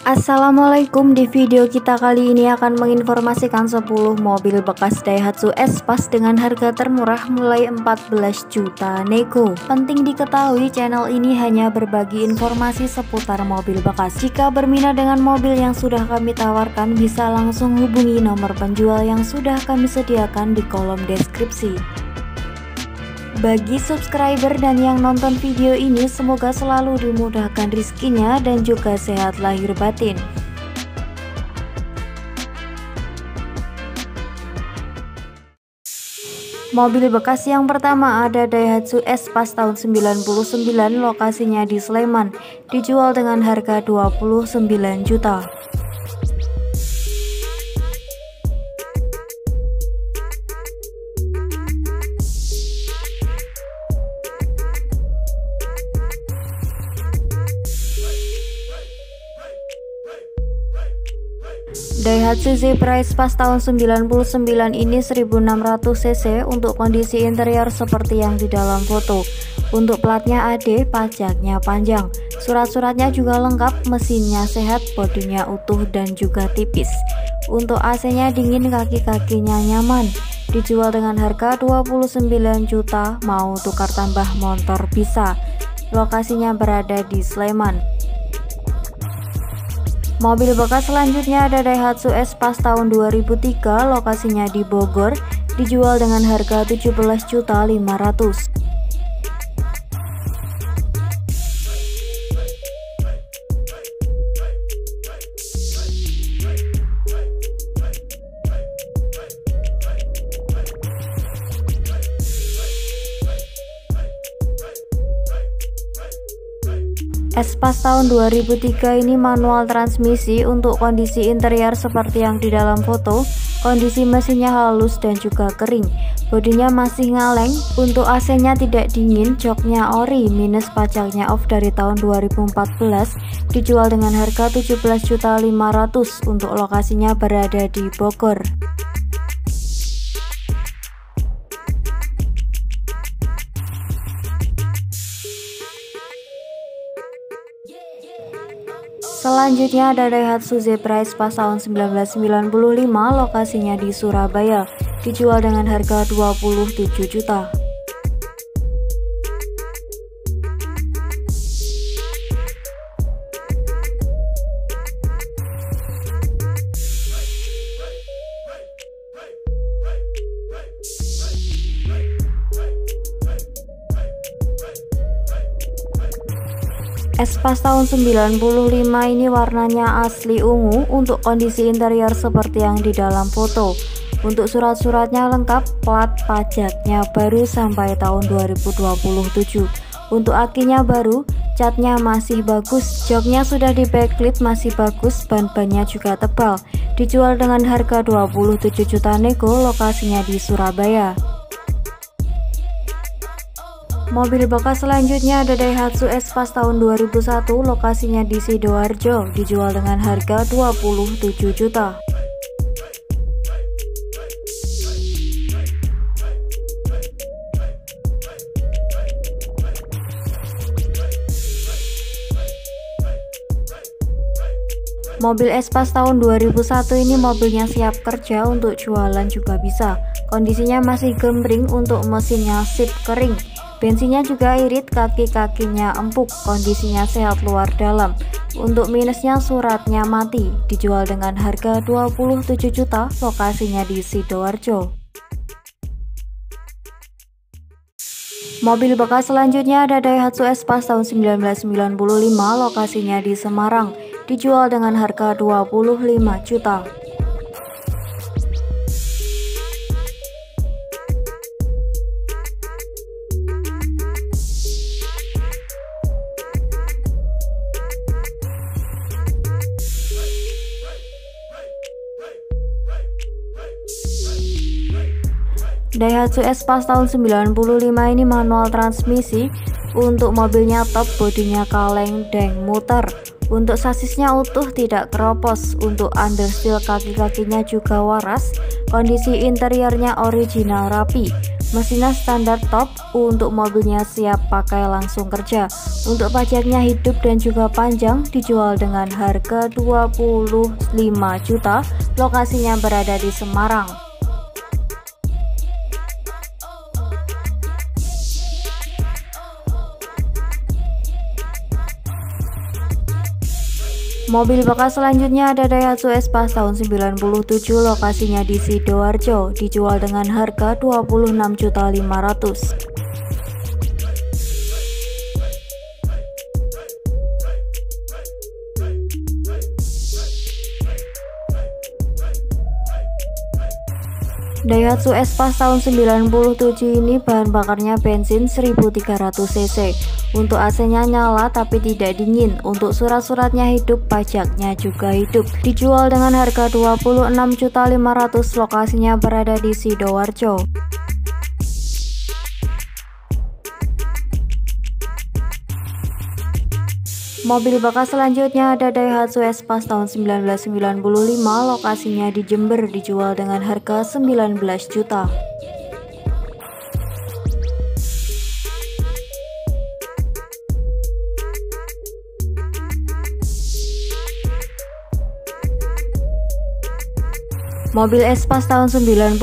Assalamualaikum, di video kita kali ini akan menginformasikan 10 mobil bekas Daihatsu S-Pass dengan harga termurah mulai 14 juta nego. Penting diketahui, channel ini hanya berbagi informasi seputar mobil bekas. Jika berminat dengan mobil yang sudah kami tawarkan, bisa langsung hubungi nomor penjual yang sudah kami sediakan di kolom deskripsi. Bagi subscriber dan yang nonton video ini, semoga selalu dimudahkan rezekinya dan juga sehat lahir batin. Mobil bekas yang pertama ada Daihatsu S-Pass tahun 99, lokasinya di Sleman, dijual dengan harga 29 juta. Daihatsu Zebra S-Pass tahun 99 ini 1600 cc untuk kondisi interior seperti yang di dalam foto. Untuk platnya AD, pajaknya panjang, surat-suratnya juga lengkap, mesinnya sehat, bodinya utuh dan juga tipis. Untuk AC-nya dingin, kaki-kakinya nyaman. Dijual dengan harga 29 juta, mau tukar tambah motor bisa. Lokasinya berada di Sleman. Mobil bekas selanjutnya ada Daihatsu S-Pass tahun 2003, lokasinya di Bogor, dijual dengan harga 17.500.000. S-Pass tahun 2003 ini manual transmisi, untuk kondisi interior seperti yang di dalam foto. Kondisi mesinnya halus dan juga kering, bodinya masih ngaleng. Untuk AC-nya tidak dingin, joknya ori, minus pajaknya off dari tahun 2014. Dijual dengan harga 17.500.000, untuk lokasinya berada di Bogor. Selanjutnya ada Daihatsu Zebra S-Pass tahun 1995, lokasinya di Surabaya, dijual dengan harga 27 juta. S-Pass tahun 95 ini warnanya asli ungu, untuk kondisi interior seperti yang di dalam foto. Untuk surat-suratnya lengkap, plat pajaknya baru sampai tahun 2027. Untuk akinya baru, catnya masih bagus, joknya sudah di backlit masih bagus, ban-bannya juga tebal. Dijual dengan harga 27 juta nego, lokasinya di Surabaya. Mobil bekas selanjutnya ada Daihatsu S-Pass tahun 2001, lokasinya di Sidoarjo, dijual dengan harga 27 juta. Mobil S-Pass tahun 2001 ini mobilnya siap kerja, untuk jualan juga bisa. Kondisinya masih gembring, untuk mesinnya sip kering. Bensinnya juga irit, kaki-kakinya empuk, kondisinya sehat luar dalam. Untuk minusnya suratnya mati. Dijual dengan harga 27 juta, lokasinya di Sidoarjo. Mobil bekas selanjutnya ada Daihatsu S-Pass tahun 1995, lokasinya di Semarang, dijual dengan harga 25 juta. Daihatsu S-Pass tahun 95 ini manual transmisi, untuk mobilnya top, bodinya kaleng, deng muter. Untuk sasisnya utuh, tidak keropos. Untuk understeel, kaki-kakinya juga waras. Kondisi interiornya original rapi. Mesinnya standar top, untuk mobilnya siap pakai langsung kerja. Untuk pajaknya hidup dan juga panjang, dijual dengan harga 25 juta, lokasinya berada di Semarang. Mobil bekas selanjutnya ada Daihatsu Espas tahun 97, lokasinya di Sidoarjo, dijual dengan harga 26.500.000. Daihatsu Espas tahun 97 ini bahan bakarnya bensin 1300 cc. Untuk AC-nya nyala tapi tidak dingin. Untuk surat-suratnya hidup, pajaknya juga hidup. Dijual dengan harga 26.500.000, lokasinya berada di Sidoarjo. Mobil bekas selanjutnya ada Daihatsu Espas tahun 1995, lokasinya di Jember, dijual dengan harga 19 juta. Mobil Espas tahun 95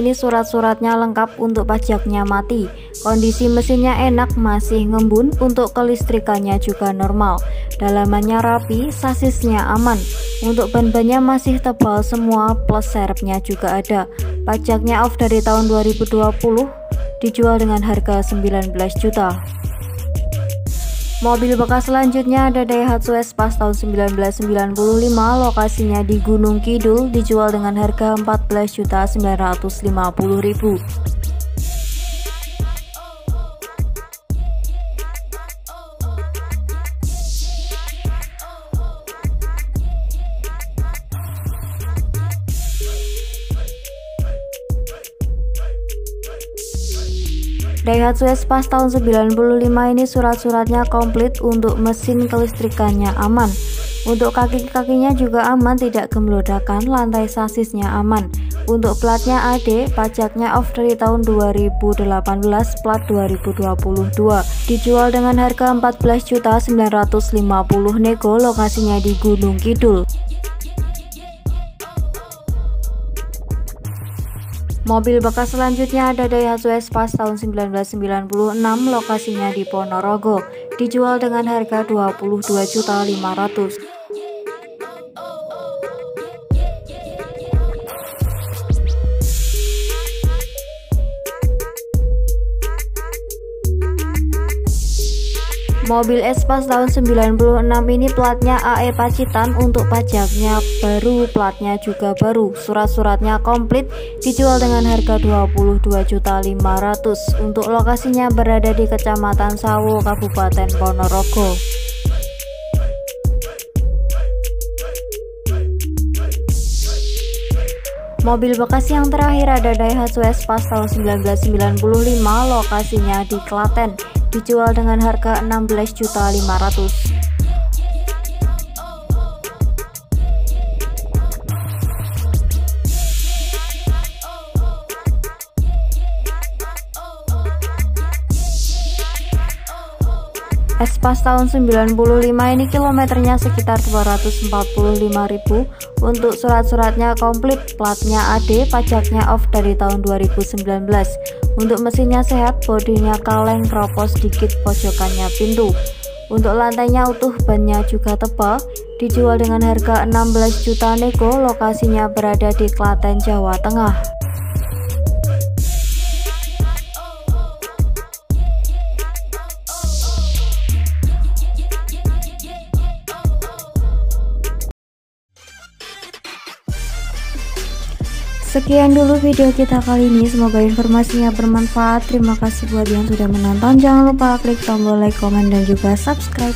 ini surat-suratnya lengkap, untuk pajaknya mati. Kondisi mesinnya enak, masih ngembun, untuk kelistrikannya juga normal. Dalamannya rapi, sasisnya aman. Untuk ban-bannya masih tebal semua, plus serepnya juga ada. Pajaknya off dari tahun 2020, dijual dengan harga 19 juta. Mobil bekas selanjutnya ada Daihatsu Espas tahun 1995, lokasinya di Gunung Kidul, dijual dengan harga 14.950.000. Daihatsu Espas tahun 95 ini surat-suratnya komplit, untuk mesin kelistrikannya aman. Untuk kaki-kakinya juga aman, tidak gemelodakan, lantai sasisnya aman. Untuk platnya AD, pajaknya off dari tahun 2018, plat 2022. Dijual dengan harga 14.950.000 nego, lokasinya di Gunung Kidul. Mobil bekas selanjutnya ada Daihatsu Espas tahun 1996, lokasinya di Ponorogo, dijual dengan harga 22.500.000. Mobil Espas tahun 96 ini platnya AE Pacitan, untuk pajaknya baru, platnya juga baru, surat-suratnya komplit, dijual dengan harga 22.500.000. Untuk lokasinya berada di Kecamatan Sawo, Kabupaten Ponorogo. Mobil bekas yang terakhir ada Daihatsu Espas tahun 1995, lokasinya di Klaten, dijual dengan harga 16.500.000. Espas tahun 95 ini kilometernya sekitar 245.000. Untuk surat-suratnya komplit, platnya AD, pajaknya off dari tahun 2019. Untuk mesinnya sehat, bodinya kaleng, keropos sedikit, pojokannya pintu. Untuk lantainya utuh, bannya juga tebal, dijual dengan harga 16 juta nego, lokasinya berada di Klaten, Jawa Tengah. Sekian dulu video kita kali ini, semoga informasinya bermanfaat. Terima kasih buat yang sudah menonton, jangan lupa klik tombol like, komen, dan juga subscribe.